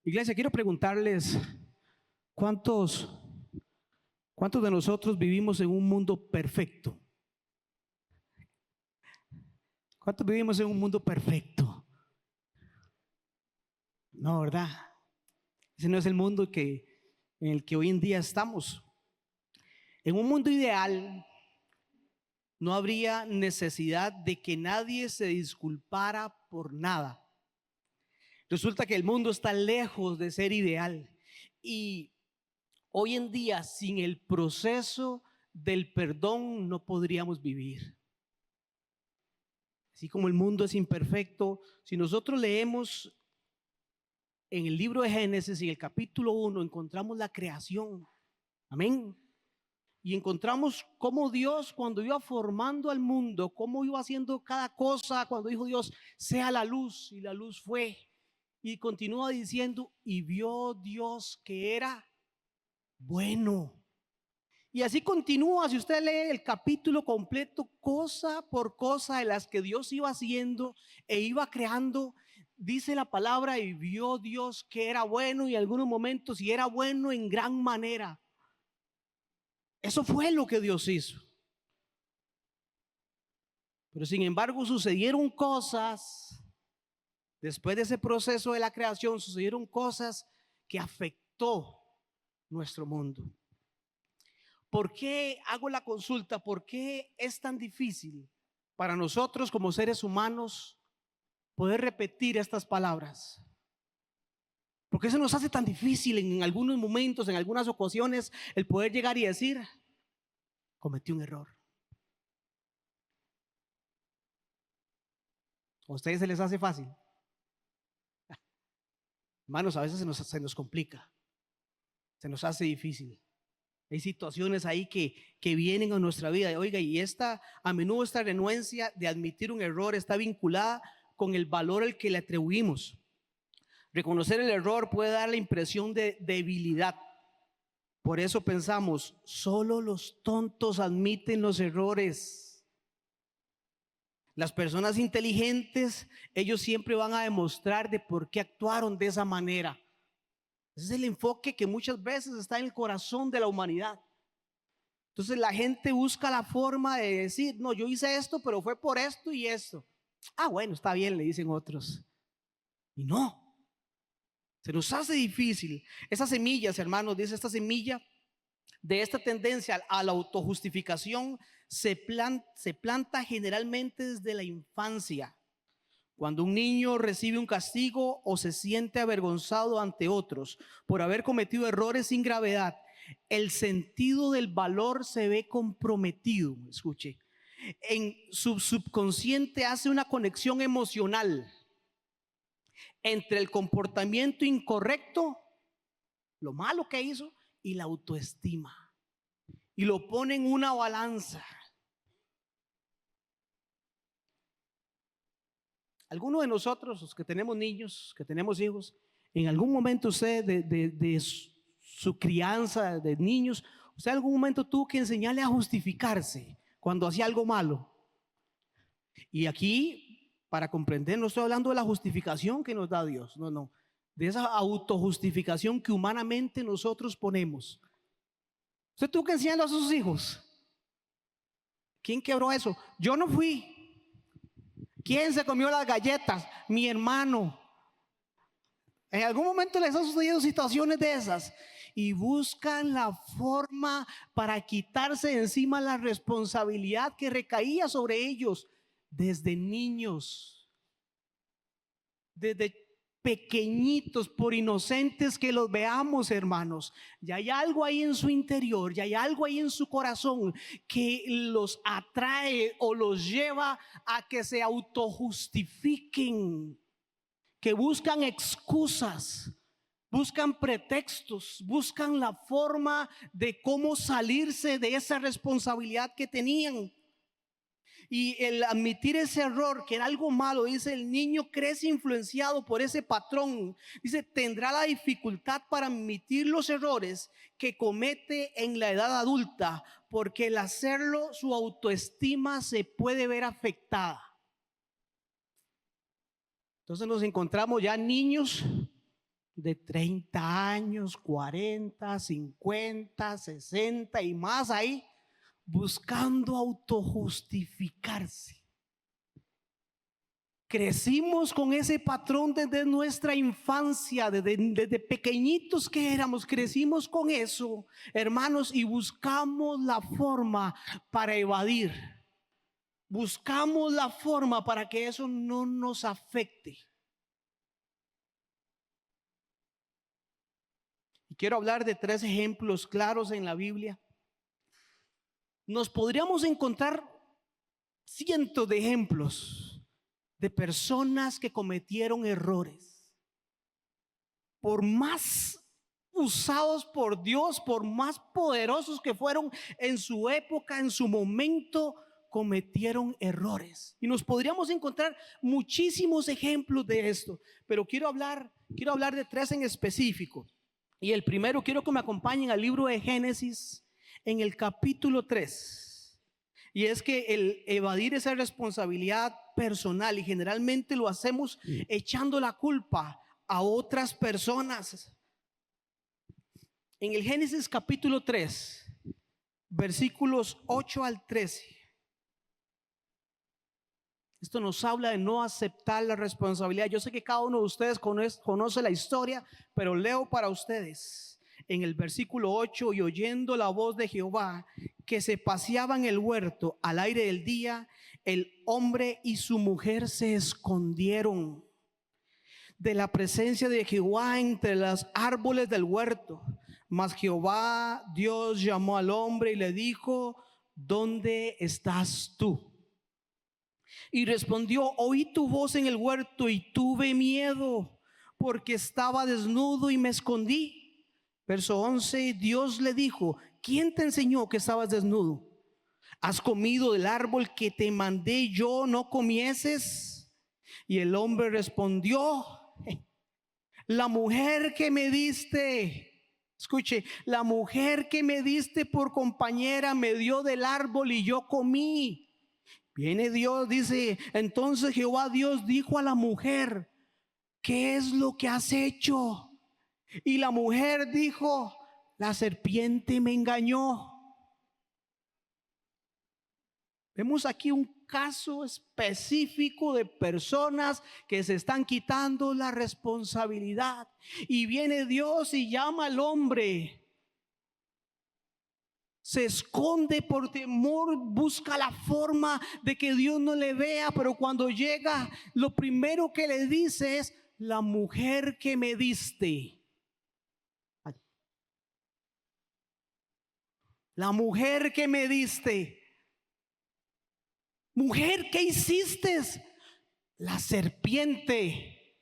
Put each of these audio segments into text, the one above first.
Iglesia, quiero preguntarles, ¿cuántos de nosotros vivimos en un mundo perfecto? ¿Cuántos vivimos en un mundo perfecto? No, ¿verdad? Ese no es el mundo en el que hoy en día estamos. En un mundo ideal, no habría necesidad de que nadie se disculpara por nada. Resulta que el mundo está lejos de ser ideal. Y hoy en día, sin el proceso del perdón, no podríamos vivir. Así como el mundo es imperfecto, si nosotros leemos en el libro de Génesis, en el capítulo 1, encontramos la creación. Amén. Y encontramos cómo Dios, cuando iba formando al mundo, cómo iba haciendo cada cosa, cuando dijo Dios, sea la luz, y la luz fue. Y continúa diciendo, y vio Dios que era bueno. Y así continúa, si usted lee el capítulo completo, cosa por cosa de las que Dios iba haciendo e iba creando, dice la palabra, y vio Dios que era bueno, y en algunos momentos, y era bueno en gran manera. Eso fue lo que Dios hizo. Pero sin embargo sucedieron cosas, después de ese proceso de la creación, sucedieron cosas que afectó nuestro mundo. ¿Por qué hago la consulta? ¿Por qué es tan difícil para nosotros como seres humanos poder repetir estas palabras? ¿Por qué se nos hace tan difícil en algunos momentos, en algunas ocasiones, el poder llegar y decir, cometí un error? ¿A ustedes se les hace fácil? Hermanos, a veces se nos complica, se nos hace difícil. Hay situaciones ahí que vienen a nuestra vida. Oiga, y a menudo esta renuencia de admitir un error está vinculada con el valor al que le atribuimos. Reconocer el error puede dar la impresión de debilidad. Por eso pensamos, solo los tontos admiten los errores. Las personas inteligentes, ellos siempre van a demostrar de por qué actuaron de esa manera. Ese es el enfoque que muchas veces está en el corazón de la humanidad. Entonces la gente busca la forma de decir, no, yo hice esto, pero fue por esto y esto. Ah, bueno, está bien, le dicen otros. Y no, se nos hace difícil. Esas semillas, hermanos, dice, esta semilla de esta tendencia a la autojustificación se planta generalmente desde la infancia. Cuando un niño recibe un castigo o se siente avergonzado ante otros por haber cometido errores sin gravedad, el sentido del valor se ve comprometido. Escuche, en su subconsciente hace una conexión emocional entre el comportamiento incorrecto, lo malo que hizo, y la autoestima, y lo pone en una balanza. Algunos de nosotros, los que tenemos niños, que tenemos hijos, en algún momento usted de su crianza de niños, usted en algún momento tuvo que enseñarle a justificarse cuando hacía algo malo. Y aquí, para comprender, no estoy hablando de la justificación que nos da Dios, no, de esa autojustificación que humanamente nosotros ponemos. Usted tuvo que enseñarle a sus hijos. ¿Quién quebró eso? Yo no fui. ¿Quién se comió las galletas? Mi hermano. En algún momento les ha sucedido situaciones de esas y buscan la forma para quitarse de encima la responsabilidad que recaía sobre ellos desde niños, desde pequeñitos, por inocentes que los veamos, hermanos. Ya hay algo ahí en su interior, ya hay algo ahí en su corazón que los atrae o los lleva a que se autojustifiquen, que buscan excusas, buscan pretextos, buscan la forma de cómo salirse de esa responsabilidad que tenían. Y el admitir ese error, que era algo malo, dice, el niño crece influenciado por ese patrón. Dice, tendrá la dificultad para admitir los errores que comete en la edad adulta, porque el hacerlo, su autoestima se puede ver afectada. Entonces nos encontramos ya niños de 30 años, 40, 50, 60 y más ahí, buscando autojustificarse. Crecimos con ese patrón desde nuestra infancia, desde pequeñitos que éramos, crecimos con eso, hermanos, y buscamos la forma para evadir. Buscamos la forma para que eso no nos afecte. Y quiero hablar de 3 ejemplos claros en la Biblia. Nos podríamos encontrar cientos de ejemplos de personas que cometieron errores. Por más usados por Dios, por más poderosos que fueron en su época, en su momento, cometieron errores. Y nos podríamos encontrar muchísimos ejemplos de esto, pero quiero hablar de 3 en específico. Y el primero, quiero que me acompañen al libro de Génesis en el capítulo 3. Y es que el evadir esa responsabilidad personal, y generalmente lo hacemos echando la culpa a otras personas. En el Génesis capítulo 3, versículos 8 al 13. Esto nos habla de no aceptar la responsabilidad. Yo sé que cada uno de ustedes conoce la historia, pero leo para ustedes. En el versículo 8, y oyendo la voz de Jehová, que se paseaba en el huerto al aire del día, el hombre y su mujer se escondieron de la presencia de Jehová entre los árboles del huerto. Mas Jehová Dios llamó al hombre y le dijo: ¿dónde estás tú? Y respondió: oí tu voz en el huerto y tuve miedo, porque estaba desnudo y me escondí. Verso 11, Dios le dijo: ¿quién te enseñó que estabas desnudo? ¿Has comido del árbol que te mandé yo no comieses? Y el hombre respondió: la mujer que me diste, escuche, la mujer que me diste por compañera me dio del árbol y yo comí. Viene Dios, dice, entonces Jehová Dios dijo a la mujer: ¿qué es lo que has hecho? Y la mujer dijo: la serpiente me engañó. Vemos aquí un caso específico de personas que se están quitando la responsabilidad. Y viene Dios y llama al hombre. Se esconde por temor, busca la forma de que Dios no le vea, pero cuando llega, lo primero que le dice es: la mujer que me diste. La mujer que me diste. Mujer, ¿qué hiciste? La serpiente,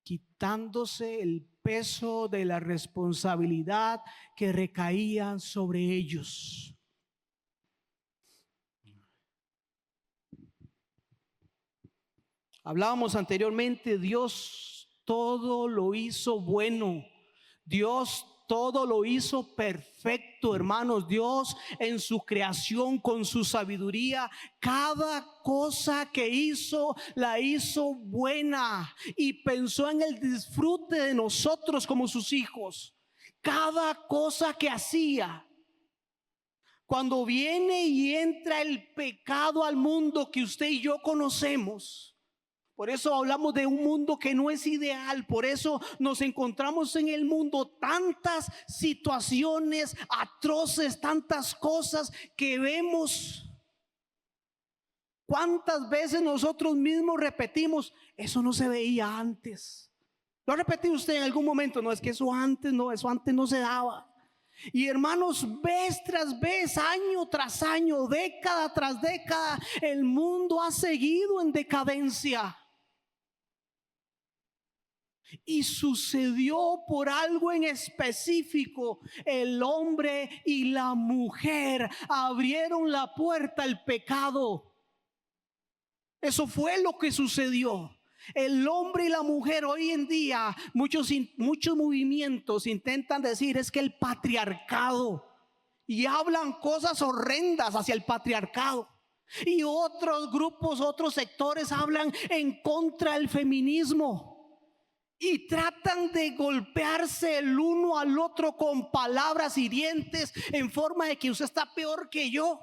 quitándose el peso de la responsabilidad que recaía sobre ellos. Hablábamos anteriormente, Dios todo lo hizo bueno. Dios todo lo hizo perfecto, hermanos. Dios en su creación, con su sabiduría, cada cosa que hizo, la hizo buena, y pensó en el disfrute de nosotros como sus hijos. Cada cosa que hacía. Cuando viene y entra el pecado al mundo que usted y yo conocemos, por eso hablamos de un mundo que no es ideal. Por eso nos encontramos en el mundo tantas situaciones atroces, tantas cosas que vemos. ¿Cuántas veces nosotros mismos repetimos: eso no se veía antes? ¿Lo ha repetido usted en algún momento? No, es que eso antes no se daba. Y hermanos, vez tras vez, año tras año, década tras década, el mundo ha seguido en decadencia. Y sucedió por algo en específico. El hombre y la mujer abrieron la puerta al pecado. Eso fue lo que sucedió. El hombre y la mujer hoy en día, muchos movimientos intentan decir: es que el patriarcado, y hablan cosas horrendas hacia el patriarcado. Y otros grupos, otros sectores hablan en contra del feminismo. y tratan de golpearse el uno al otro con palabras hirientes en forma de que usted está peor que yo.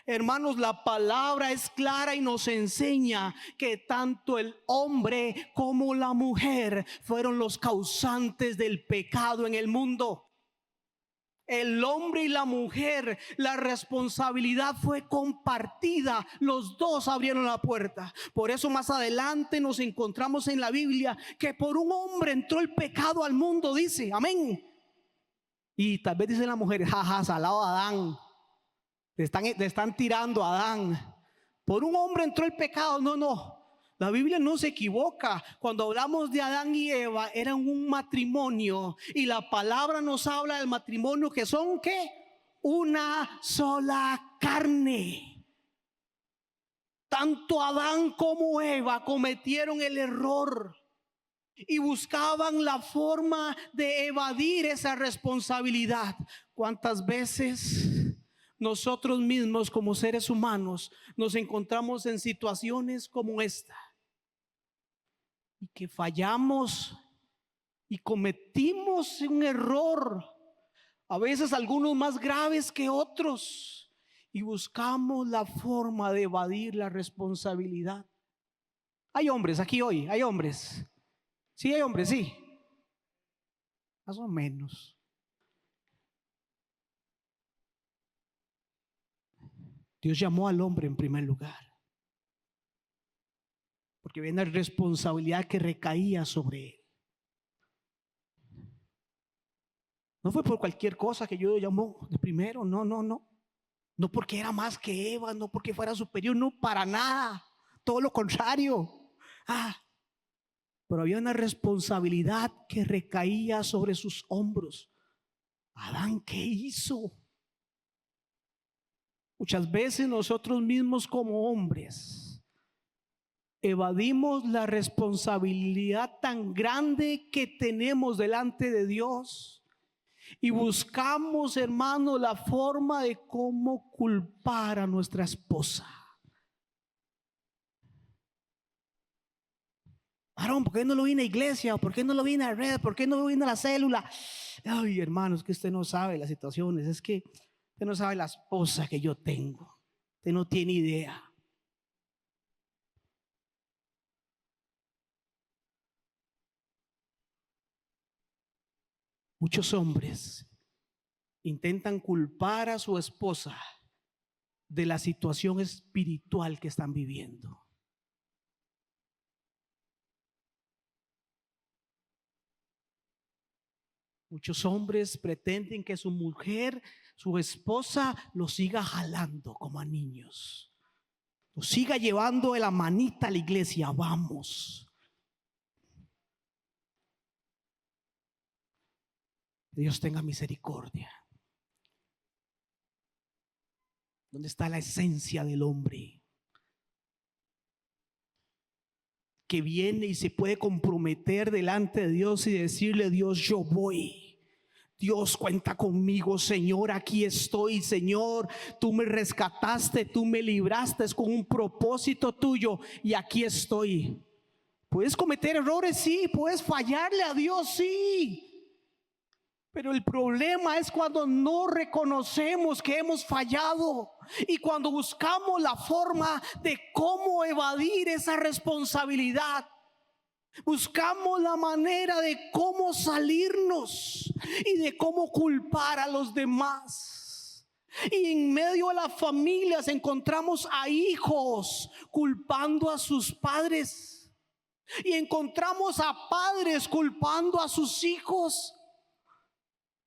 Hermanos, la palabra es clara y nos enseña que tanto el hombre como la mujer fueron los causantes del pecado en el mundo. El hombre y la mujer, la responsabilidad fue compartida. Los dos abrieron la puerta. Por eso más adelante nos encontramos en la Biblia que por un hombre entró el pecado al mundo, dice, amén. Y tal vez dicen las mujeres, jaja, salado Adán. Le están tirando a Adán. Por un hombre entró el pecado. No, no. La Biblia no se equivoca. Cuando hablamos de Adán y Eva, eran un matrimonio. Y la palabra nos habla del matrimonio que son, ¿qué? Una sola carne. Tanto Adán como Eva cometieron el error y buscaban la forma de evadir esa responsabilidad. ¿Cuántas veces nosotros mismos como seres humanos nos encontramos en situaciones como esta? Y que fallamos y cometimos un error, a veces algunos más graves que otros, y buscamos la forma de evadir la responsabilidad. Hay hombres aquí hoy, hay hombres. Sí, hay hombres, sí. Más o menos. Dios llamó al hombre en primer lugar, porque había una responsabilidad que recaía sobre él. No fue por cualquier cosa que Dios lo llamó de primero, no, no, no. No porque era más que Eva, no porque fuera superior, no, para nada. Todo lo contrario. Pero había una responsabilidad que recaía sobre sus hombros. Adán, ¿qué hizo? Muchas veces nosotros mismos como hombres evadimos la responsabilidad tan grande que tenemos delante de Dios y buscamos, hermano, la forma de cómo culpar a nuestra esposa. Varón, ¿por qué no lo vine a iglesia? ¿Por qué no lo vine a red? ¿Por qué no lo vine a la célula? Ay, hermanos, que usted no sabe las situaciones. Es que usted no sabe la esposa que yo tengo. Usted no tiene idea. Muchos hombres intentan culpar a su esposa de la situación espiritual que están viviendo. Muchos hombres pretenden que su mujer, su esposa, lo siga jalando como a niños. Lo siga llevando de la manita a la iglesia. Vamos. Dios tenga misericordia. ¿Dónde está la esencia del hombre? Que viene y se puede comprometer delante de Dios y decirle: Dios, yo voy. Dios, cuenta conmigo, Señor, aquí estoy, Señor, tú me rescataste, tú me libraste, es con un propósito tuyo y aquí estoy. Puedes cometer errores, sí, puedes fallarle a Dios, sí. Pero el problema es cuando no reconocemos que hemos fallado y cuando buscamos la forma de cómo evadir esa responsabilidad. Buscamos la manera de cómo salirnos y de cómo culpar a los demás. Y en medio de las familias encontramos a hijos culpando a sus padres. Y encontramos a padres culpando a sus hijos.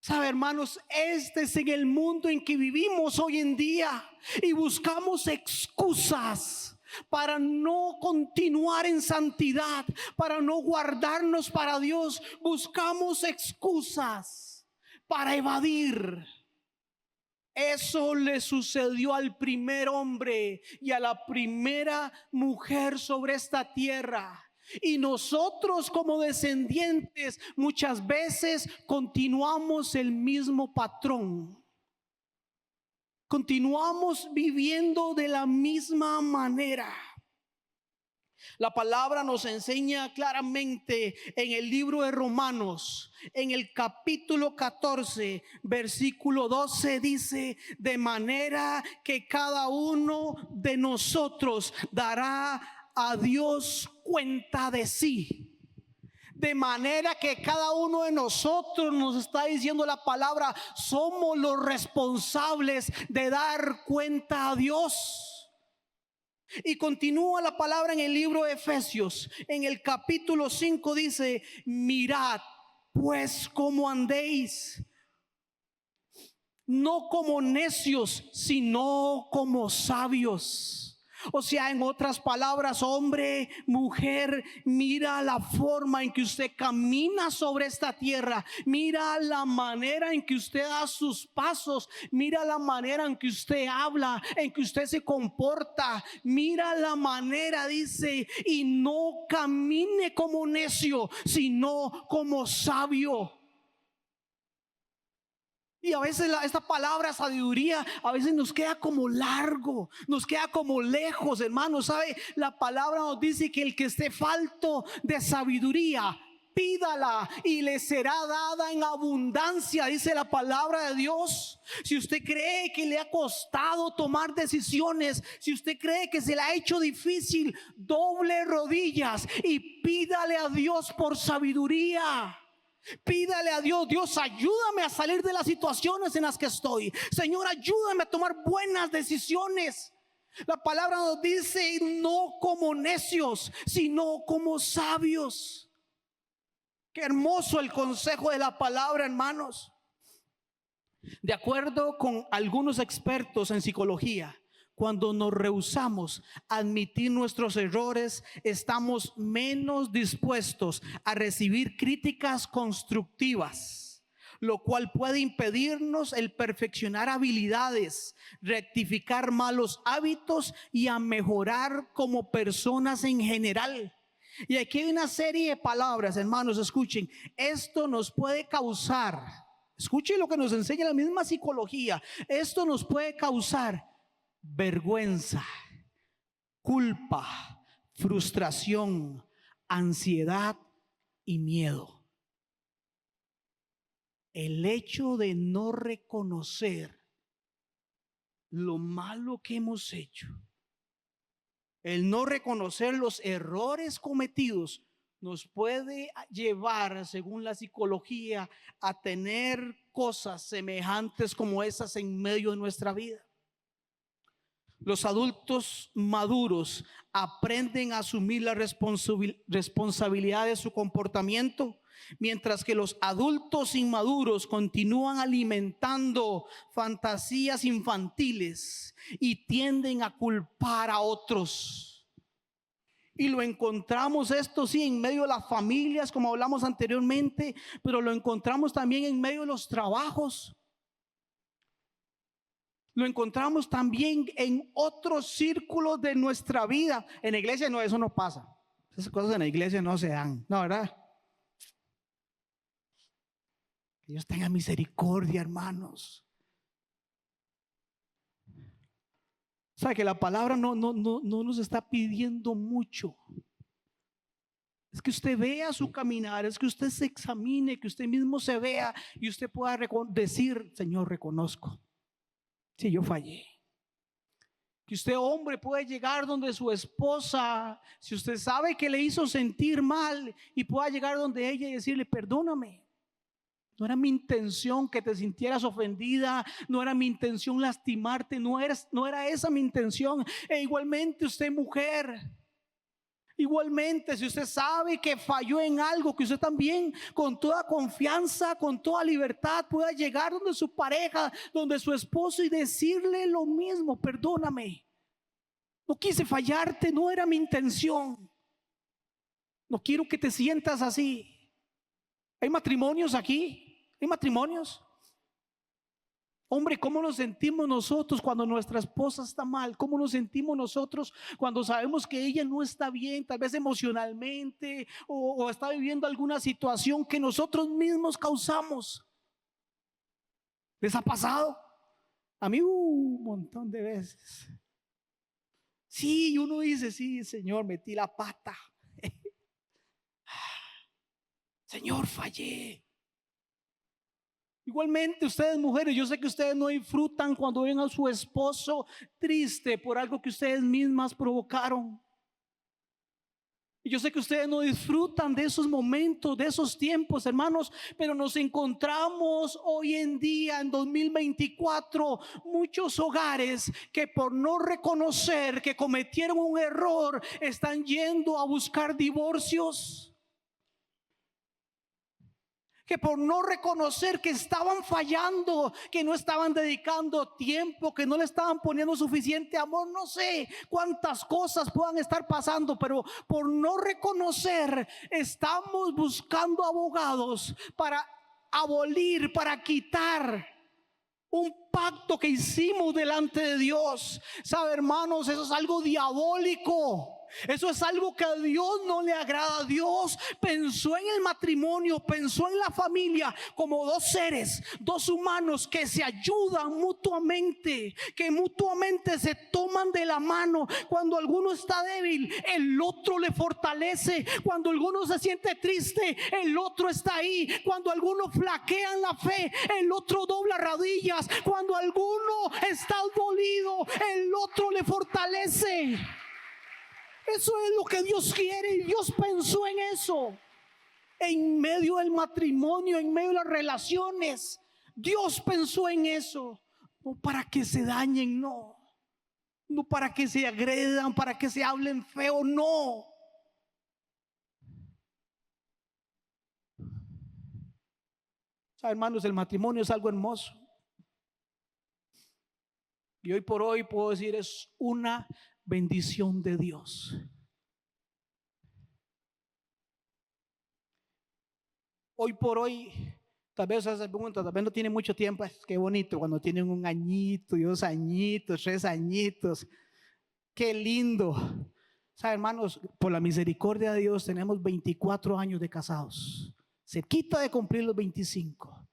¿Sabe, hermanos? Este es en el mundo en que vivimos hoy en día. Y buscamos excusas para no continuar en santidad, para no guardarnos para Dios. Buscamos excusas para evadir. Eso le sucedió al primer hombre y a la primera mujer sobre esta tierra. Y nosotros como descendientes muchas veces continuamos el mismo patrón. Continuamos viviendo de la misma manera. La palabra nos enseña claramente en el libro de Romanos, en el capítulo 14, versículo 12, dice: de manera que cada uno de nosotros dará a Dios cuenta de sí. De manera que cada uno de nosotros, nos está diciendo la palabra, somos los responsables de dar cuenta a Dios. Y continúa la palabra en el libro de Efesios, en el capítulo 5 dice: mirad pues cómo andéis, no como necios, sino como sabios. O sea, en otras palabras, hombre, mujer, mira la forma en que usted camina sobre esta tierra, mira la manera en que usted da sus pasos, mira la manera en que usted habla, en que usted se comporta, mira la manera, dice, y no camine como necio, sino como sabio. Y a veces esta palabra sabiduría a veces nos queda como largo, nos queda como lejos, hermano. ¿Sabe? La palabra nos dice que el que esté falto de sabiduría, pídala y le será dada en abundancia, dice la palabra de Dios. Si usted cree que le ha costado tomar decisiones, si usted cree que se le ha hecho difícil, doble rodillas y pídale a Dios por sabiduría. Pídale a Dios: Dios, ayúdame a salir de las situaciones en las que estoy. Señor, ayúdame a tomar buenas decisiones. La palabra nos dice: no como necios, sino como sabios. Qué hermoso el consejo de la palabra, hermanos. De acuerdo con algunos expertos en psicología, cuando nos rehusamos a admitir nuestros errores, estamos menos dispuestos a recibir críticas constructivas, lo cual puede impedirnos el perfeccionar habilidades, rectificar malos hábitos y a mejorar como personas en general. Y aquí hay una serie de palabras, hermanos, escuchen. Esto nos puede causar, escuchen lo que nos enseña la misma psicología, esto nos puede causar vergüenza, culpa, frustración, ansiedad y miedo. El hecho de no reconocer lo malo que hemos hecho, el no reconocer los errores cometidos, nos puede llevar, según la psicología, a tener cosas semejantes como esas en medio de nuestra vida. Los adultos maduros aprenden a asumir la responsabilidad de su comportamiento, mientras que los adultos inmaduros continúan alimentando fantasías infantiles y tienden a culpar a otros. Y lo encontramos, esto sí, en medio de las familias, como hablamos anteriormente, pero lo encontramos también en medio de los trabajos. Lo encontramos también en otros círculos de nuestra vida. En la iglesia no, eso no pasa. Esas cosas en la iglesia no se dan, no, ¿verdad? Que Dios tenga misericordia, hermanos. Sabe que la palabra no nos está pidiendo mucho. Es que usted vea su caminar, es que usted se examine, que usted mismo se vea y usted pueda decir: Señor, reconozco, sí, yo fallé. Que usted, hombre, puede llegar donde su esposa, si usted sabe que le hizo sentir mal, y pueda llegar donde ella y decirle: perdóname, no era mi intención que te sintieras ofendida, no era mi intención lastimarte, no era esa mi intención. E igualmente usted, mujer, igualmente, si usted sabe que falló en algo, que usted también con toda confianza, con toda libertad pueda llegar donde su pareja, donde su esposo, y decirle lo mismo: perdóname, no quise fallarte, no era mi intención, no quiero que te sientas así. ¿Hay matrimonios aquí? ¿Hay matrimonios? Hombre, ¿cómo nos sentimos nosotros cuando nuestra esposa está mal? ¿Cómo nos sentimos nosotros cuando sabemos que ella no está bien, tal vez emocionalmente, o está viviendo alguna situación que nosotros mismos causamos? ¿Les ha pasado? A mí un montón de veces. Sí, uno dice, sí, Señor, metí la pata. Señor, fallé. Igualmente ustedes mujeres, yo sé que ustedes no disfrutan cuando ven a su esposo triste por algo que ustedes mismas provocaron. Y yo sé que ustedes no disfrutan de esos momentos, de esos tiempos, hermanos, pero nos encontramos hoy en día, en 2024, muchos hogares que por no reconocer que cometieron un error, están yendo a buscar divorcios. Que por no reconocer que estaban fallando, que no estaban dedicando tiempo, que no le estaban poniendo suficiente amor, no sé cuántas cosas puedan estar pasando, pero por no reconocer, estamos buscando abogados para abolir, para quitar un pacto que hicimos delante de Dios. ¿Sabe, hermanos? Eso es algo diabólico. Eso es algo que a Dios no le agrada. Dios pensó en el matrimonio, pensó en la familia como dos seres, dos humanos que se ayudan mutuamente, que mutuamente se toman de la mano. Cuando alguno está débil, el otro le fortalece. Cuando alguno se siente triste, el otro está ahí. Cuando alguno flaquea en la fe, el otro dobla rodillas. Cuando alguno está dolido, el otro le fortalece. Eso es lo que Dios quiere, y Dios pensó en eso. En medio del matrimonio, en medio de las relaciones, Dios pensó en eso. No para que se dañen, no. No para que se agredan, para que se hablen feo, no. O sea, hermanos, el matrimonio es algo hermoso. Y hoy por hoy puedo decir, es una bendición de Dios. Hoy por hoy, tal vez se pregunta, tal vez no tiene mucho tiempo. Qué bonito cuando tienen 1 añito, 2 añitos, 3 añitos. Qué lindo. O sea, hermanos, por la misericordia de Dios tenemos 24 años de casados, cerquita de cumplir los 25.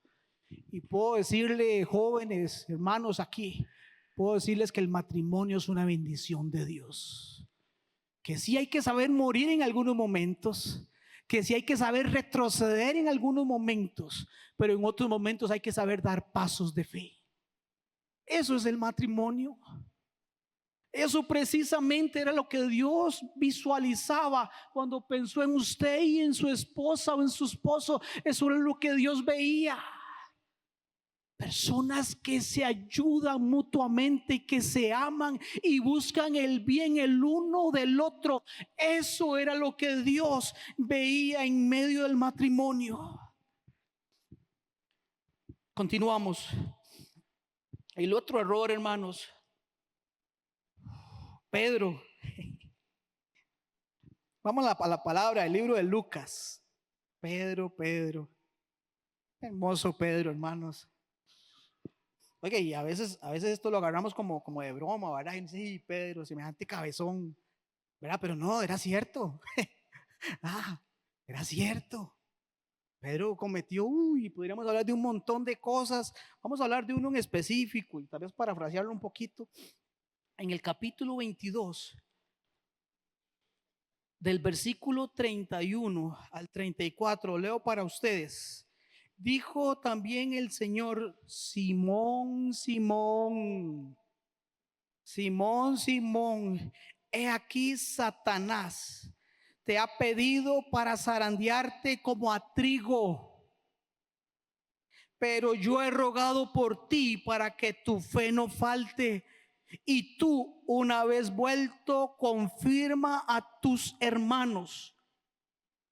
Y puedo decirle, jóvenes, hermanos aquí, puedo decirles que el matrimonio es una bendición de Dios. Que sí hay que saber morir en algunos momentos, que sí hay que saber retroceder en algunos momentos, pero en otros momentos hay que saber dar pasos de fe. Eso es el matrimonio. Eso precisamente era lo que Dios visualizaba cuando pensó en usted y en su esposa o en su esposo. Eso era lo que Dios veía. Personas que se ayudan mutuamente, que se aman y buscan el bien el uno del otro. Eso era lo que Dios veía en medio del matrimonio. Continuamos. El otro error, hermanos, Pedro. Vamos a la palabra del libro de Lucas. Pedro. Hermoso Pedro, hermanos. Oye, y a veces esto lo agarramos como de broma, ¿verdad? Y sí, Pedro, semejante cabezón, ¿verdad? Pero no, era cierto. Era cierto. Pedro cometió, podríamos hablar de un montón de cosas. Vamos a hablar de uno en específico y tal vez parafrasearlo un poquito. En el capítulo 22, del versículo 31 al 34, leo para ustedes. Dijo también el Señor: Simón, Simón, Simón, Simón, he aquí Satanás te ha pedido para zarandearte como a trigo, pero yo he rogado por ti para que tu fe no falte, y tú, una vez vuelto, confirma a tus hermanos.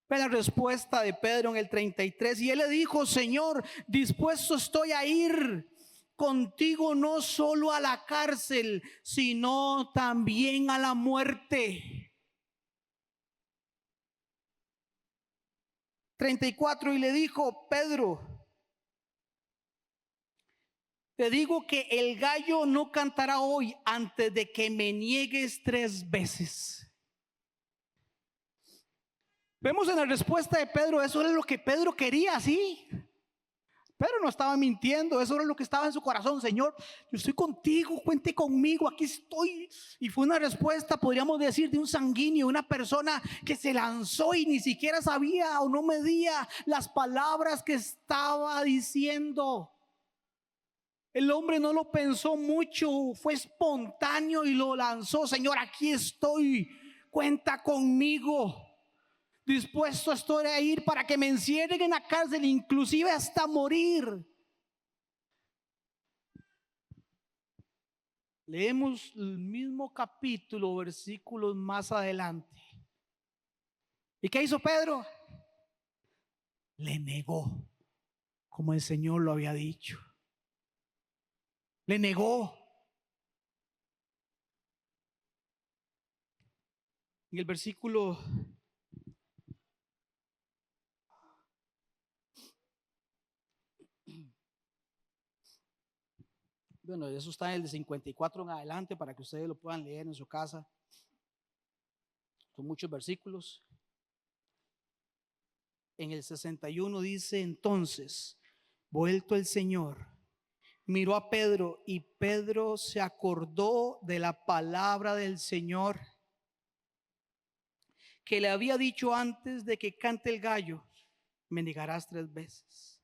Ve la respuesta de Pedro en el 33. Y él le dijo: Señor, dispuesto estoy a ir contigo no solo a la cárcel, sino también a la muerte. 34. Y le dijo: Pedro, te digo que el gallo no cantará hoy antes de que me niegues 3 veces. Vemos en la respuesta de Pedro, eso es lo que Pedro quería, ¿sí? Pedro no estaba mintiendo, eso era lo que estaba en su corazón. Señor, yo estoy contigo, cuente conmigo, aquí estoy. Y fue una respuesta, podríamos decir, de un sanguíneo, una persona que se lanzó y ni siquiera sabía o no medía las palabras que estaba diciendo. El hombre no lo pensó mucho, fue espontáneo y lo lanzó. Señor, aquí estoy, cuenta conmigo. Dispuesto estoy a ir para que me encierren en la cárcel, inclusive hasta morir. Leemos el mismo capítulo, versículos más adelante. ¿Y qué hizo Pedro? Le negó, como el Señor lo había dicho. Le negó. En el versículo bueno, eso está en el de 54 en adelante para que ustedes lo puedan leer en su casa. Son muchos versículos. En el 61 dice: entonces, vuelto el Señor, miró a Pedro y Pedro se acordó de la palabra del Señor que le había dicho antes de que cante el gallo: me negarás 3 veces.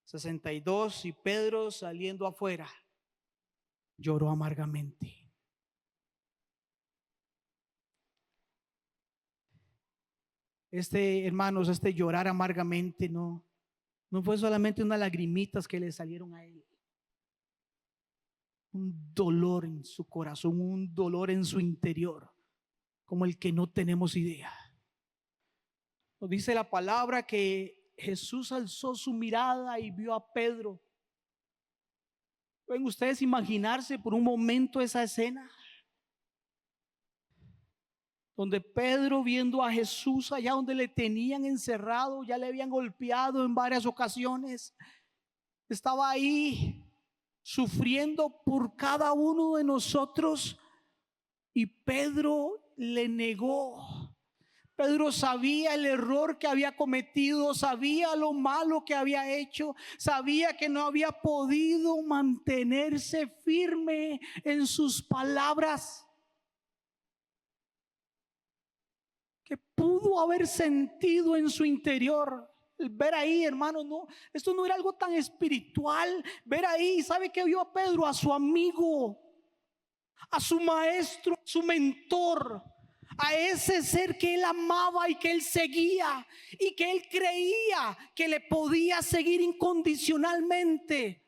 62, y Pedro saliendo afuera lloró amargamente. Hermanos, llorar amargamente no fue solamente unas lagrimitas que le salieron a él. Un dolor en su corazón, un dolor en su interior, como el que no tenemos idea. Nos dice la palabra que Jesús alzó su mirada y vio a Pedro. ¿Pueden ustedes imaginarse por un momento esa escena? Donde Pedro, viendo a Jesús allá donde le tenían encerrado, ya le habían golpeado en varias ocasiones, estaba ahí sufriendo por cada uno de nosotros, y Pedro le negó. Pedro sabía el error que había cometido, sabía lo malo que había hecho, sabía que no había podido mantenerse firme en sus palabras, que pudo haber sentido en su interior. Ver ahí, hermano, no, esto no era algo tan espiritual. Ver ahí, ¿sabe qué vio a Pedro? A su amigo, a su maestro, a su mentor, a ese ser que él amaba y que él seguía y que él creía que le podía seguir incondicionalmente.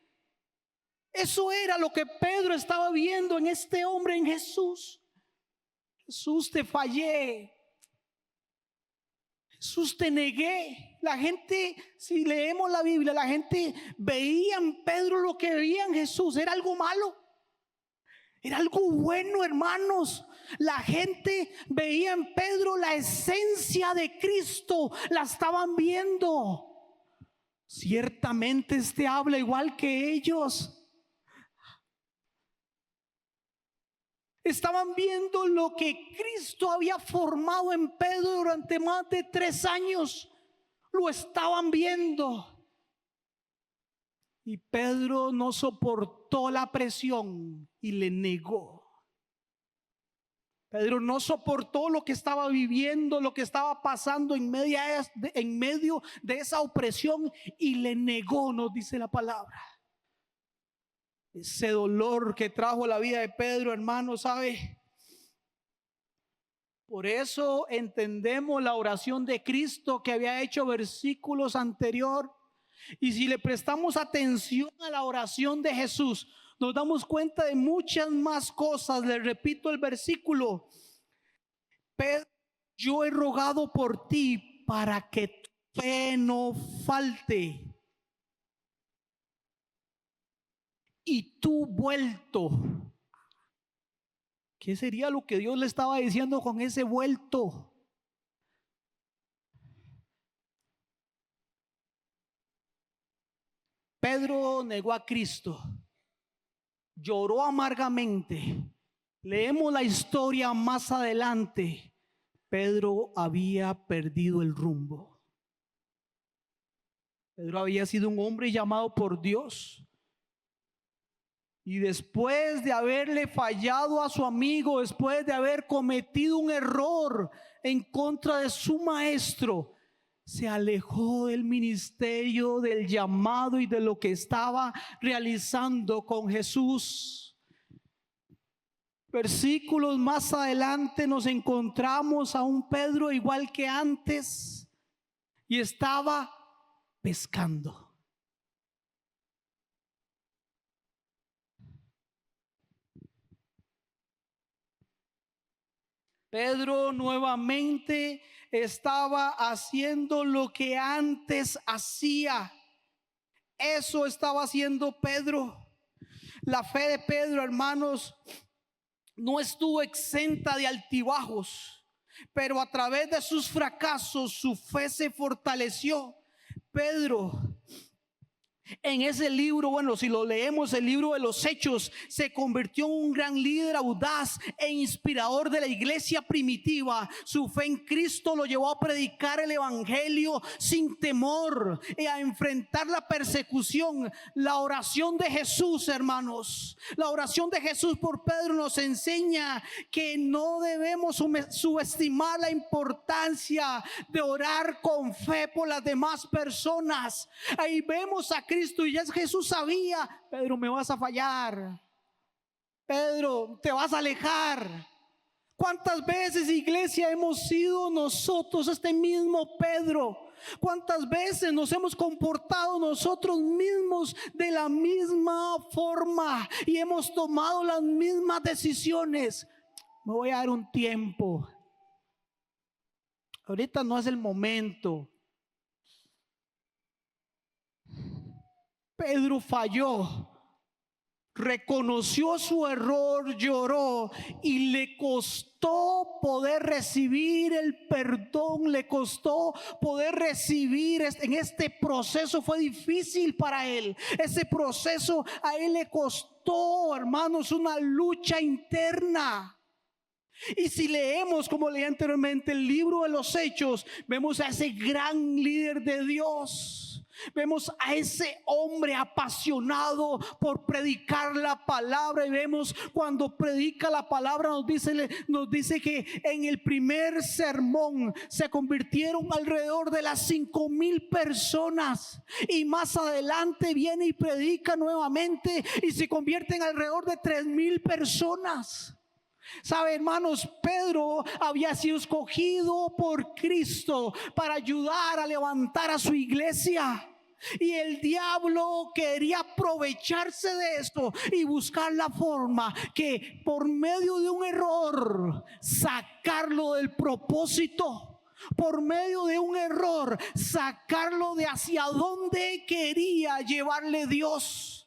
Eso era lo que Pedro estaba viendo en este hombre, en Jesús. Jesús, te fallé. Jesús, te negué. La gente, si leemos la Biblia, la gente veía en Pedro lo que veía en Jesús. ¿Era algo malo? Era algo bueno, hermanos. La gente veía en Pedro la esencia de Cristo. La estaban viendo. Ciertamente habla igual que ellos. Estaban viendo lo que Cristo había formado en Pedro durante más de 3 años. Lo estaban viendo. Y Pedro no soportó la presión y le negó. Pedro no soportó lo que estaba viviendo, lo que estaba pasando en medio de esa opresión, y le negó, nos dice la palabra. Ese dolor que trajo la vida de Pedro, hermano, ¿sabe? Por eso entendemos la oración de Cristo que había hecho versículos anterior. Y si le prestamos atención a la oración de Jesús, nos damos cuenta de muchas más cosas. Le repito el versículo: Pedro, yo he rogado por ti para que tu fe no falte. Y tú vuelto. ¿Qué sería lo que Dios le estaba diciendo con ese vuelto? Pedro negó a Cristo, lloró amargamente. Leemos la historia más adelante. Pedro había perdido el rumbo. Pedro había sido un hombre llamado por Dios. Y después de haberle fallado a su amigo, después de haber cometido un error en contra de su maestro, se alejó del ministerio, del llamado y de lo que estaba realizando con Jesús. Versículos más adelante nos encontramos a un Pedro igual que antes y estaba pescando. Pedro nuevamente estaba haciendo lo que antes hacía. Eso estaba haciendo Pedro. La fe de Pedro, hermanos, no estuvo exenta de altibajos, pero a través de sus fracasos su fe se fortaleció. Pedro, en ese libro, bueno, si lo leemos, el libro de los Hechos, se convirtió en un gran líder audaz e inspirador de la iglesia primitiva. Su fe en Cristo lo llevó a predicar el evangelio sin temor y a enfrentar la persecución. La oración de Jesús, hermanos, la oración de Jesús por Pedro nos enseña que no debemos subestimar la importancia de orar con fe por las demás personas. Ahí vemos a Cristo y ya Jesús sabía: Pedro, me vas a fallar, Pedro, te vas a alejar. ¿Cuántas veces, iglesia, hemos sido nosotros este mismo Pedro? ¿Cuántas veces nos hemos comportado nosotros mismos de la misma forma y hemos tomado las mismas decisiones? Me voy a dar un tiempo, ahorita no es el momento. Pedro falló, reconoció su error, lloró y le costó poder recibir el perdón, le costó poder recibir en este proceso. Fue difícil para él, ese proceso a él le costó, hermanos, una lucha interna. Y si leemos, como leí anteriormente, el libro de los Hechos, vemos a ese gran líder de Dios. Vemos a ese hombre apasionado por predicar la palabra, y vemos cuando predica la palabra nos dice que en el primer sermón se convirtieron alrededor de las 5,000 personas, y más adelante viene y predica nuevamente y se convierten alrededor de 3,000 personas. ¿Sabe, hermanos? Pedro había sido escogido por Cristo para ayudar a levantar a su iglesia. Y el diablo quería aprovecharse de esto y buscar la forma que por medio de un error sacarlo del propósito. Por medio de un error sacarlo de hacia dónde quería llevarle Dios.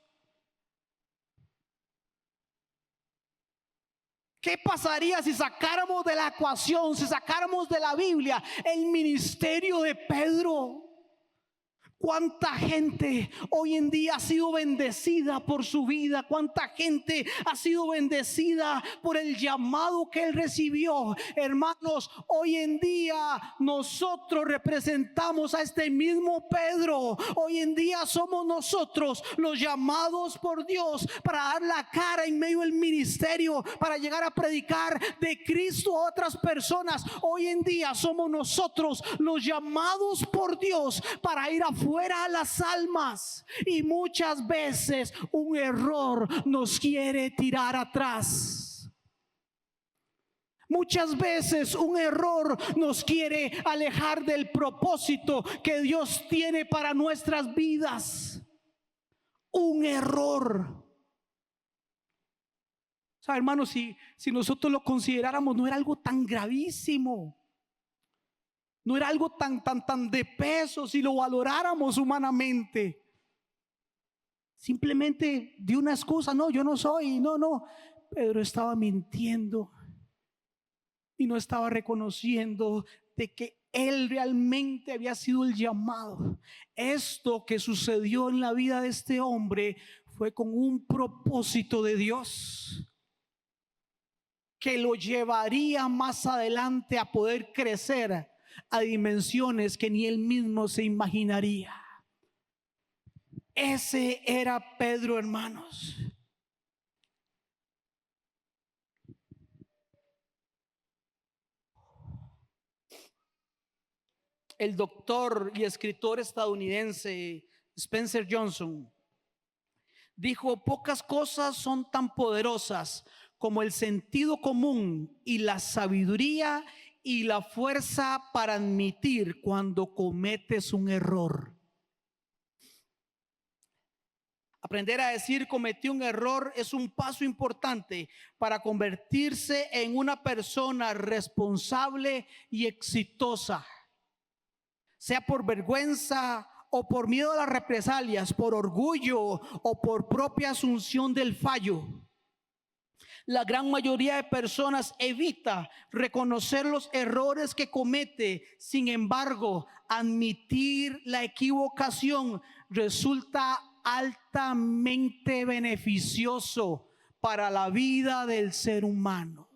¿Qué pasaría si sacáramos de la ecuación, si sacáramos de la Biblia el ministerio de Pedro? ¿Cuánta gente hoy en día ha sido bendecida por su vida? ¿Cuánta gente ha sido bendecida por el llamado que él recibió? Hermanos, hoy en día nosotros representamos a este mismo Pedro. Hoy en día somos nosotros los llamados por Dios para dar la cara en medio del ministerio, para llegar a predicar de Cristo a otras personas. Hoy en día somos nosotros los llamados por Dios para ir afuera a las almas, y muchas veces un error nos quiere tirar atrás. Muchas veces un error nos quiere alejar del propósito que Dios tiene para nuestras vidas. Un error. O sea, hermanos, si nosotros lo consideráramos, no era algo tan gravísimo. No era algo tan de peso si lo valoráramos humanamente. Simplemente dio una excusa: no, yo no soy, no. Pedro estaba mintiendo y no estaba reconociendo de que él realmente había sido el llamado. Esto que sucedió en la vida de este hombre fue con un propósito de Dios que lo llevaría más adelante a poder crecer a dimensiones que ni él mismo se imaginaría. Ese era Pedro, hermanos. El doctor y escritor estadounidense Spencer Johnson dijo: pocas cosas son tan poderosas como el sentido común y la sabiduría y la fuerza para admitir cuando cometes un error. Aprender a decir cometí un error es un paso importante para convertirse en una persona responsable y exitosa, sea por vergüenza o por miedo a las represalias, por orgullo o por propia asunción del fallo. La gran mayoría de personas evita reconocer los errores que comete. Sin embargo, admitir la equivocación resulta altamente beneficioso para la vida del ser humano.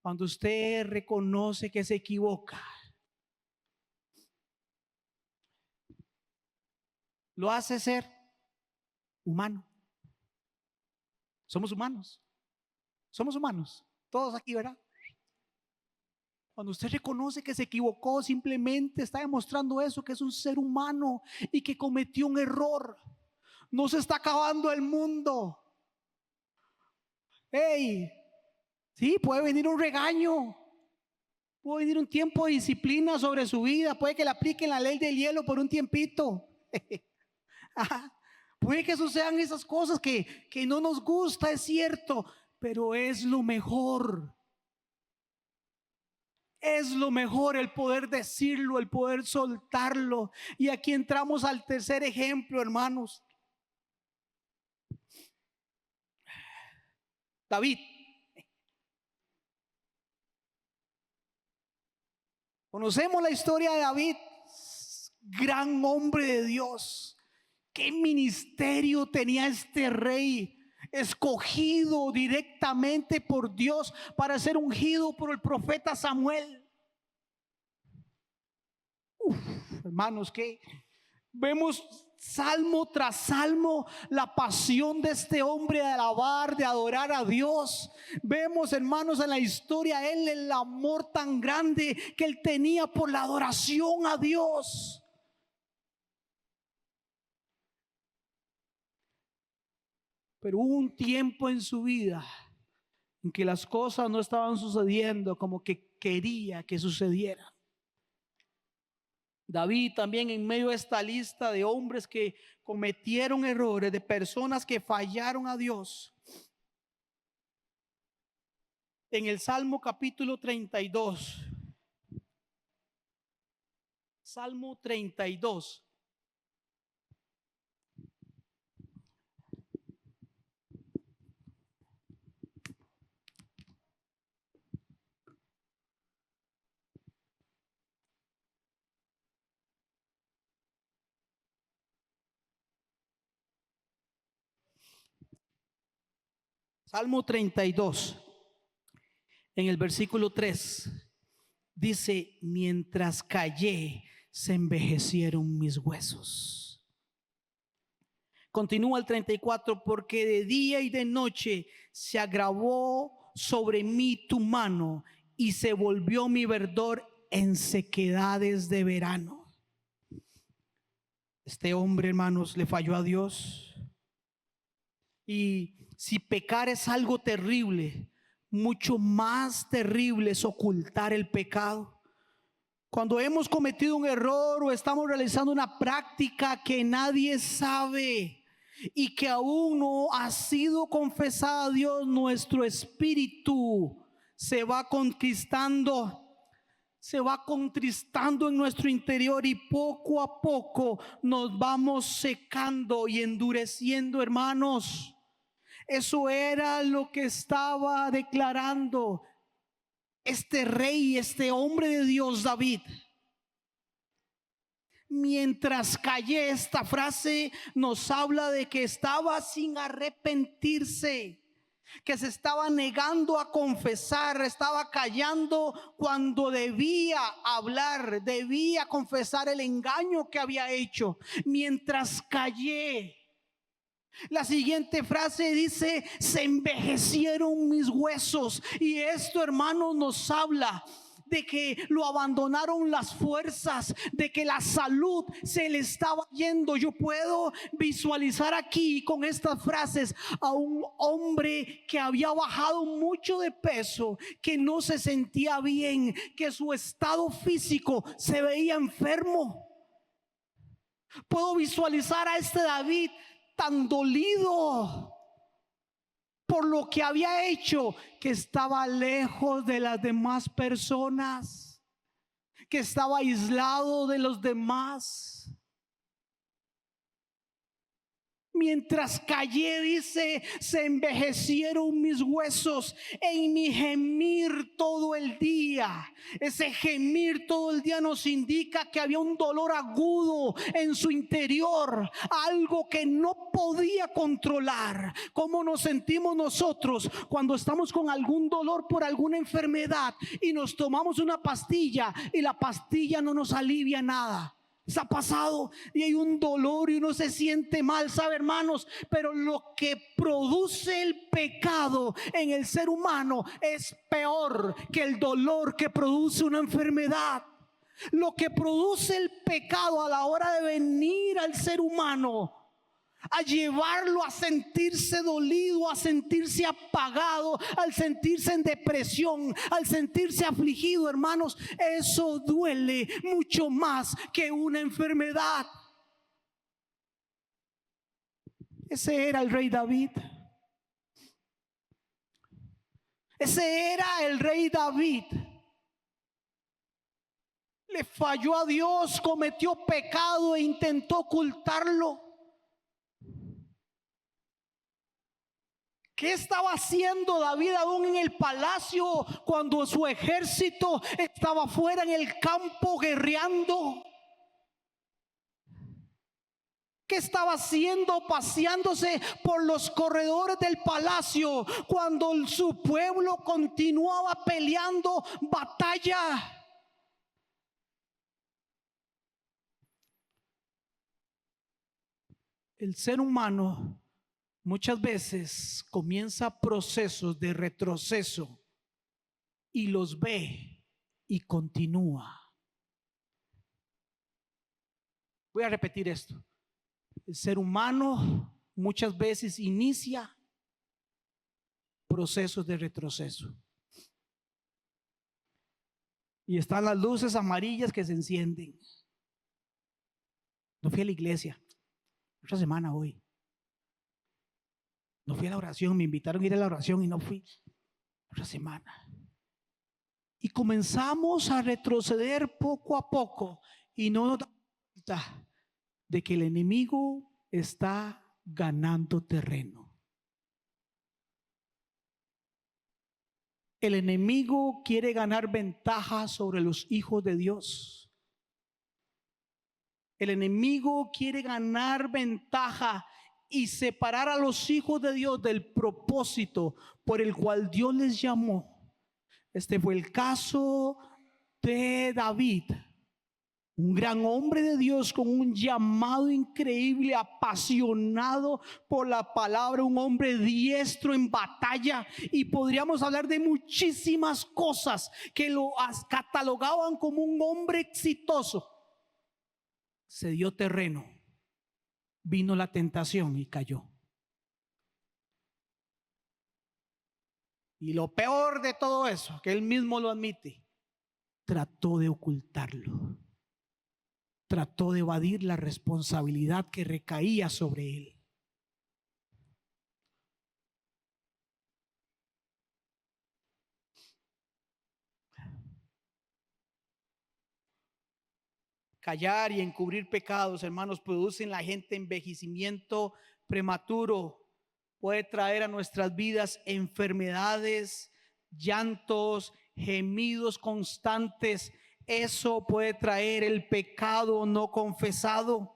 Cuando usted reconoce que se equivoca, lo hace ser humano. Somos humanos. Somos humanos. Todos aquí, ¿verdad? Cuando usted reconoce que se equivocó, simplemente está demostrando eso, que es un ser humano y que cometió un error. No se está acabando el mundo. Hey, sí, puede venir un regaño. Puede venir un tiempo de disciplina sobre su vida. Puede que le apliquen la ley del hielo por un tiempito. Puede que sucedan esas cosas que no nos gusta, es cierto, pero es lo mejor. Es lo mejor el poder decirlo, el poder soltarlo. Y aquí entramos al tercer ejemplo, hermanos. David. Conocemos la historia de David, gran hombre de Dios. ¿Qué ministerio tenía este rey, escogido directamente por Dios para ser ungido por el profeta Samuel? Hermanos, que vemos salmo tras salmo la pasión de este hombre de alabar, de adorar a Dios. Vemos, hermanos, en la historia él el amor tan grande que él tenía por la adoración a Dios. Pero hubo un tiempo en su vida en que las cosas no estaban sucediendo como que quería que sucedieran. David también, en medio de esta lista de hombres que cometieron errores, de personas que fallaron a Dios, en el Salmo capítulo 32, Salmo 32. Salmo 32, en el versículo 3, dice: mientras callé, se envejecieron mis huesos. Continúa el 34, porque de día y de noche se agravó sobre mí tu mano y se volvió mi verdor en sequedades de verano. Este hombre, hermanos, le falló a Dios. Y si pecar es algo terrible, mucho más terrible es ocultar el pecado. Cuando hemos cometido un error o estamos realizando una práctica que nadie sabe y que aún no ha sido confesada a Dios, nuestro espíritu se va contristando en nuestro interior, y poco a poco nos vamos secando y endureciendo, hermanos. Eso era lo que estaba declarando este rey, este hombre de Dios, David. Mientras callé, esta frase nos habla de que estaba sin arrepentirse. que se estaba negando a confesar, estaba callando cuando debía hablar, debía confesar el engaño que había hecho. Mientras callé. La siguiente frase dice: se envejecieron mis huesos. Y esto, hermanos, nos habla de que lo abandonaron las fuerzas, de que la salud se le estaba yendo. Yo puedo visualizar aquí con estas frases a un hombre que había bajado mucho de peso, que no se sentía bien, que su estado físico se veía enfermo. Puedo visualizar a este David tan dolido por lo que había hecho, que estaba lejos de las demás personas, que estaba aislado de los demás. Mientras callé, dice, se envejecieron mis huesos en mi gemir todo el día. Ese gemir todo el día nos indica que había un dolor agudo en su interior, algo que no podía controlar. ¿Cómo nos sentimos nosotros cuando estamos con algún dolor por alguna enfermedad y nos tomamos una pastilla y la pastilla no nos alivia nada? ¿Se ha pasado? Y hay un dolor y uno se siente mal, ¿sabe, hermanos? Pero lo que produce el pecado en el ser humano es peor que el dolor que produce una enfermedad. Lo que produce el pecado a la hora de venir al ser humano, a llevarlo a sentirse dolido, a sentirse apagado, al sentirse en depresión, al sentirse afligido, hermanos, eso duele mucho más que una enfermedad. Ese era el rey David. Ese era el rey David. Le falló a Dios, cometió pecado e intentó ocultarlo. ¿Qué estaba haciendo David aún en el palacio cuando su ejército estaba fuera en el campo guerreando? ¿Qué estaba haciendo paseándose por los corredores del palacio cuando su pueblo continuaba peleando batalla? El ser humano muchas veces comienza procesos de retroceso y los ve y continúa. Voy a repetir esto. El ser humano muchas veces inicia procesos de retroceso. Y están las luces amarillas que se encienden. No fui a la iglesia. Otra semana voy. No fui a la oración, me invitaron a ir a la oración y no fui. Otra semana. Y comenzamos a retroceder poco a poco y no nos damos cuenta de que el enemigo está ganando terreno. El enemigo quiere ganar ventaja sobre los hijos de Dios. El enemigo quiere ganar ventaja y separar a los hijos de Dios del propósito por el cual Dios les llamó. Este fue el caso de David, un gran hombre de Dios con un llamado increíble, apasionado por la palabra, un hombre diestro en batalla, y podríamos hablar de muchísimas cosas que lo catalogaban como un hombre exitoso. Se dio terreno, vino la tentación y cayó. Y lo peor de todo eso, que él mismo lo admite, trató de ocultarlo. Trató de evadir la responsabilidad que recaía sobre él. Callar y encubrir pecados, hermanos, produce en la gente envejecimiento prematuro. Puede traer a nuestras vidas enfermedades, llantos, gemidos constantes. Eso puede traer el pecado no confesado.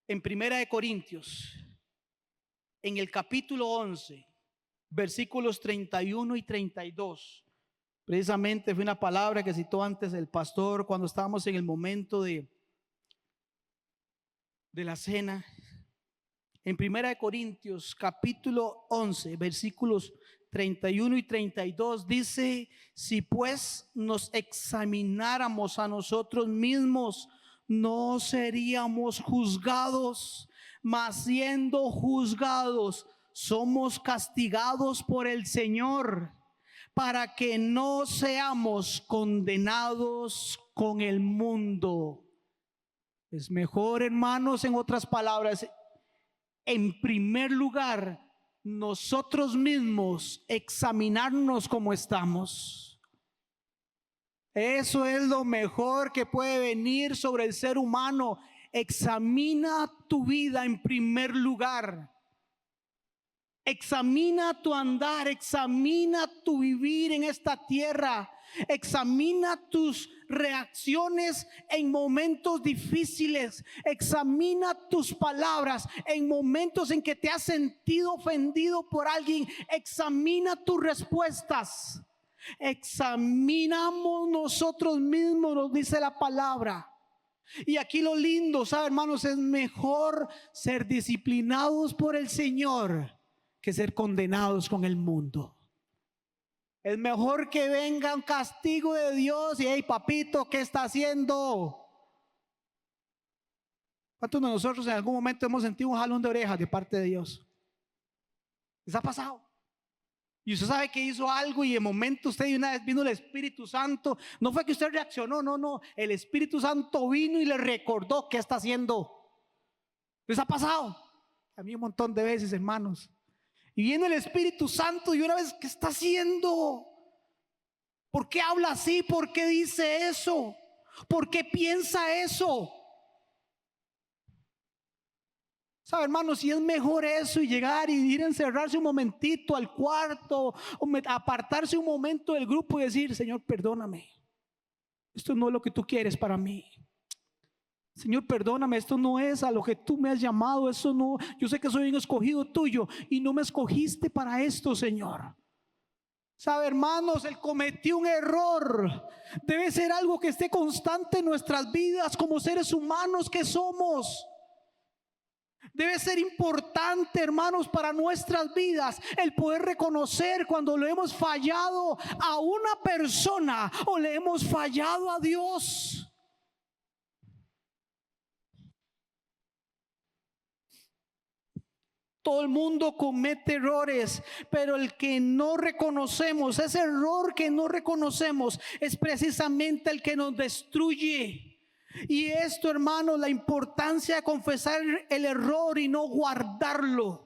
en Primera de Corintios, en el capítulo 11, versículos 31 y 32. Precisamente fue una palabra que citó antes el pastor cuando estábamos en el momento de la cena. En Primera de Corintios capítulo 11 versículos 31 y 32 dice: si pues nos examináramos a nosotros mismos, no seríamos juzgados, mas siendo juzgados, somos castigados por el Señor, para que no seamos condenados con el mundo. Es mejor, hermanos, en otras palabras, en primer lugar, nosotros mismos examinarnos cómo estamos. Eso es lo mejor que puede venir sobre el ser humano. Examina tu vida en primer lugar. Examina tu andar, examina tu vivir en esta tierra. Examina tus reacciones en momentos difíciles. Examina tus palabras en momentos en que te has sentido ofendido por alguien. Examina tus respuestas. Examinamos nosotros mismos, nos dice la palabra. Y aquí lo lindo, ¿sabe, hermanos? Es mejor ser disciplinados por el Señor que ser condenados con el mundo. Es mejor que venga un castigo de Dios y hey, papito, ¿qué está haciendo? ¿Cuántos de nosotros en algún momento hemos sentido un jalón de orejas de parte de Dios? ¿Les ha pasado? Y usted sabe que hizo algo y de momento usted, y una vez vino el Espíritu Santo. No fue que usted reaccionó, no, el Espíritu Santo vino y le recordó qué está haciendo. ¿Les ha pasado? A mí un montón de veces, hermanos. Y viene el Espíritu Santo y una vez, ¿qué está haciendo? ¿Por qué habla así? ¿Por qué dice eso? ¿Por qué piensa eso? ¿Sabe, hermanos? Si es mejor eso y llegar y ir a encerrarse un momentito al cuarto, o apartarse un momento del grupo y decir: Señor, perdóname, esto no es lo que tú quieres para mí. Señor, perdóname, esto no es a lo que tú me has llamado. Eso no, yo sé que soy un escogido tuyo y no me escogiste para esto, Señor. ¿Sabe, hermanos? Él cometió un error. Debe ser algo que esté constante en nuestras vidas como seres humanos que somos. Debe ser importante, hermanos, para nuestras vidas el poder reconocer cuando le hemos fallado a una persona o le hemos fallado a Dios. Todo el mundo comete errores, pero el que no reconocemos, ese error que no reconocemos, es precisamente el que nos destruye. Y esto, hermanos, la importancia de confesar el error y no guardarlo.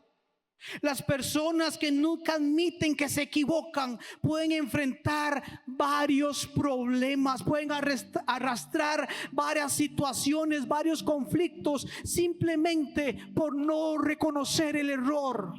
Las personas que nunca admiten que se equivocan pueden enfrentar varios problemas, pueden arrastrar varias situaciones, varios conflictos, simplemente por no reconocer el error.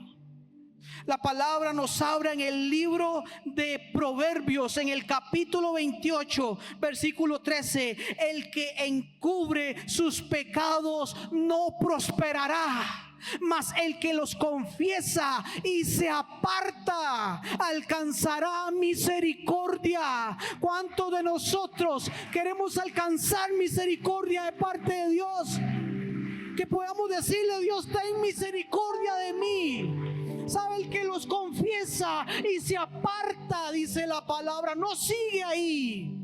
La palabra nos habla en el libro de Proverbios, en el capítulo 28, versículo 13: el que encubre sus pecados no prosperará, mas el que los confiesa y se aparta alcanzará misericordia. ¿Cuántos de nosotros queremos alcanzar misericordia de parte de Dios? Que podamos decirle: Dios, ten misericordia de mí. ¿Sabe? El que los confiesa y se aparta, dice la palabra, no sigue ahí,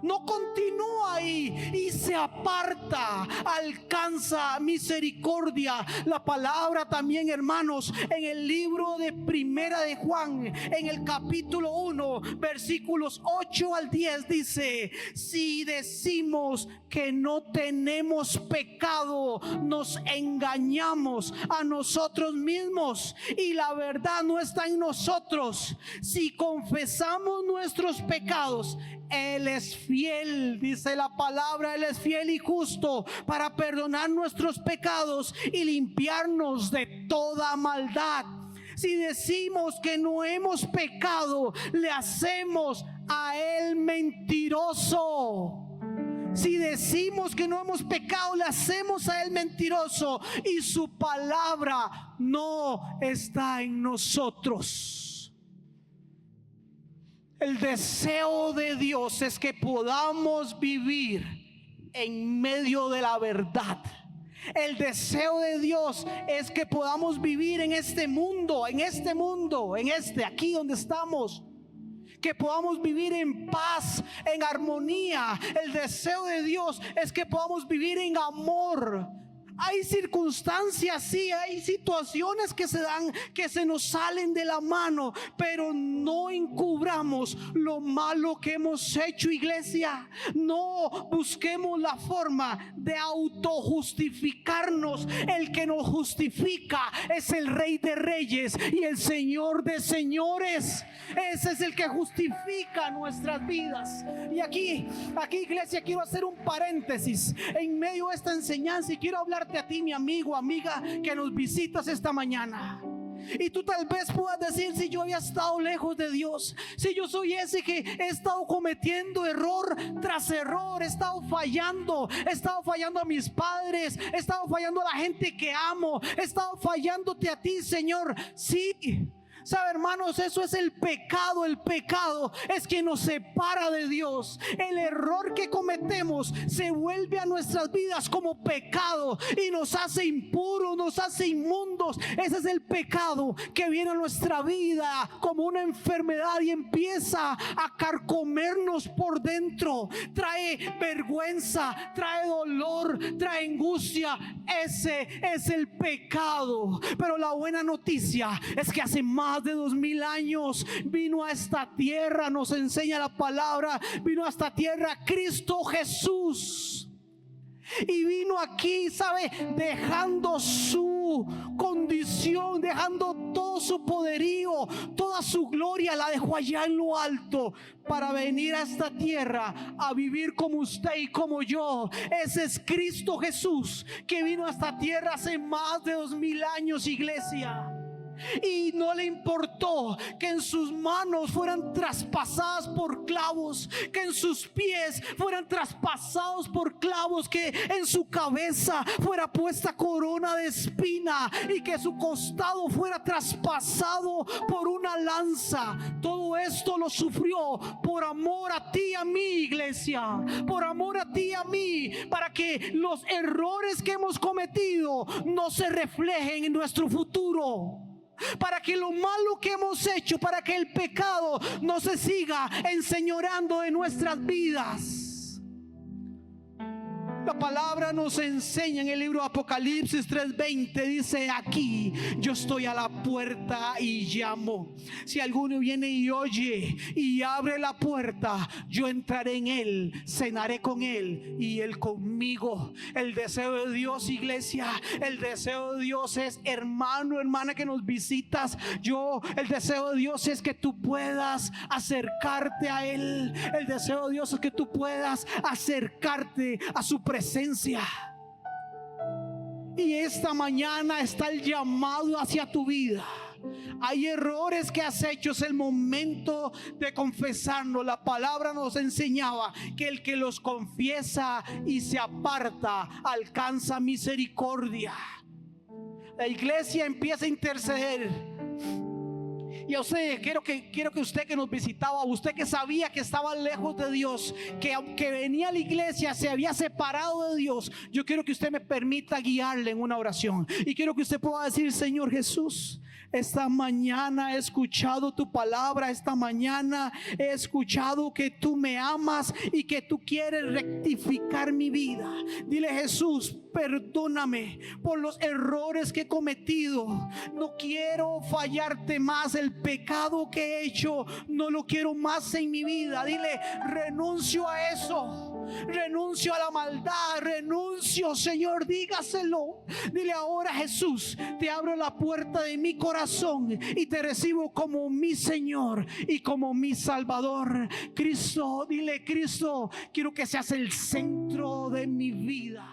no continúa ahí y se aparta, alcanza misericordia. La palabra también, hermanos, en el libro de Primera de Juan, en el capítulo 1, versículos 8 al 10, dice: si decimos que no tenemos pecado, nos engañamos a nosotros mismos y la verdad no está en nosotros. Si confesamos nuestros pecados, Él es fiel, dice la palabra, Él es fiel y justo para perdonar nuestros pecados y limpiarnos de toda maldad. Si decimos que no hemos pecado, le hacemos a Él mentiroso. Si decimos que no hemos pecado, le hacemos a Él mentiroso y su palabra no está en nosotros. El deseo de Dios es que podamos vivir en medio de la verdad. El deseo de Dios es que podamos vivir en este mundo, aquí donde estamos. Que podamos vivir en paz, en armonía. El deseo de Dios es que podamos vivir en amor. Hay circunstancias, sí, hay situaciones que se dan, que se nos salen de la mano, pero no encubramos lo malo que hemos hecho, iglesia. No busquemos la forma de autojustificarnos. El que nos justifica es el Rey de Reyes y el Señor de Señores. Ese es el que justifica nuestras vidas. Y aquí iglesia, quiero hacer un paréntesis en medio de esta enseñanza y quiero hablarte a ti, mi amigo, amiga, que nos visitas esta mañana. Y tú tal vez puedas decir: si yo había estado lejos de Dios, si yo soy ese que he estado cometiendo error tras error, he estado fallando a mis padres, he estado fallando a la gente que amo, he estado fallándote a ti, Señor. Sí. ¿Sabe, hermanos? Eso es el pecado. El pecado es que nos separa de Dios. El error que cometemos se vuelve a nuestras vidas como pecado y nos hace impuros, nos hace inmundos. Ese es el pecado que viene a nuestra vida como una enfermedad y empieza a carcomernos por dentro. Trae vergüenza, trae dolor, trae angustia. Ese es el pecado. Pero la buena noticia es que hace más de 2000 años vino a esta tierra, nos enseña la palabra, vino a esta tierra Cristo Jesús. Y vino aquí, ¿sabe? Dejando su condición, dejando todo su poderío, toda su gloria, la dejó allá en lo alto para venir a esta tierra a vivir como usted y como yo. Ese es Cristo Jesús que vino a esta tierra hace más de 2000 años, iglesia. Y no le importó que en sus manos fueran traspasadas por clavos, que en sus pies fueran traspasados por clavos, que en su cabeza fuera puesta corona de espina y que su costado fuera traspasado por una lanza. Todo esto lo sufrió por amor a ti y a mí, iglesia, por amor a ti y a mí, para que los errores que hemos cometido no se reflejen en nuestro futuro. Para que lo malo que hemos hecho, para que el pecado no se siga enseñoreando de nuestras vidas. La palabra nos enseña en el libro de Apocalipsis 3:20, dice: aquí yo estoy a la puerta y llamo. Si alguno viene y oye y abre la puerta, yo entraré en él, cenaré con él y él conmigo. El deseo de Dios, iglesia, el deseo de Dios es, hermano, hermana que nos visitas, el deseo de Dios es que tú puedas acercarte a él. El deseo de Dios es que tú puedas acercarte a su presencia. Y esta mañana está el llamado hacia tu vida. Hay errores que has hecho, es el momento de confesarlo. La palabra nos enseñaba que el que los confiesa y se aparta alcanza misericordia. La iglesia empieza a interceder. Y a usted, quiero que usted que nos visitaba, usted que sabía que estaba lejos de Dios, que aunque venía a la iglesia se había separado de Dios, yo quiero que usted me permita guiarle en una oración. Y quiero que usted pueda decir: Señor Jesús, esta mañana he escuchado tu palabra, esta mañana he escuchado que tú me amas y que tú quieres rectificar mi vida. Dile: Jesús, perdóname por los errores que he cometido. No quiero fallarte más. El pecado que he hecho no lo quiero más en mi vida. Dile: renuncio a eso. Renuncio a la maldad, renuncio, Señor, dígaselo. Dile: ahora, Jesús, te abro la puerta de mi corazón y te recibo como mi Señor y como mi Salvador. Cristo, dile: Cristo, quiero que seas el centro de mi vida.